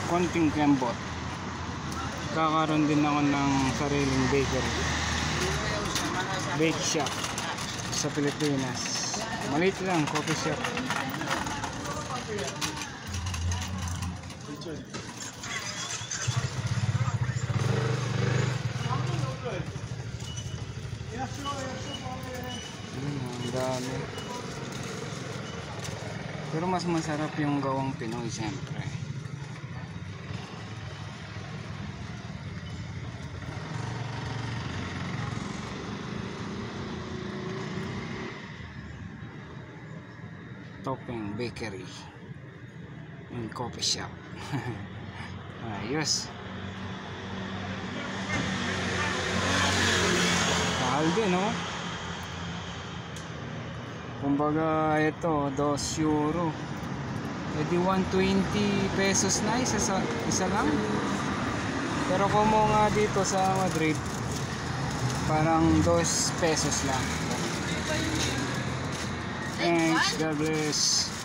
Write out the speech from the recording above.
konting kembot. Kakaroon din ako ng sariling bakery, bake shop sa Pilipinas. Maliit lang, coffee shop. Ang dami. Pero mas masarap yung gawang Pinoy siyempre. Topping Bakery and Coffee Shop. Ayos. Mahal din, no? Kumbaga ito, 2 euro. Pwede 120 pesos na isa lang. Pero kung mo nga dito sa Madrid, parang 2 pesos lang. Thanks, God bless.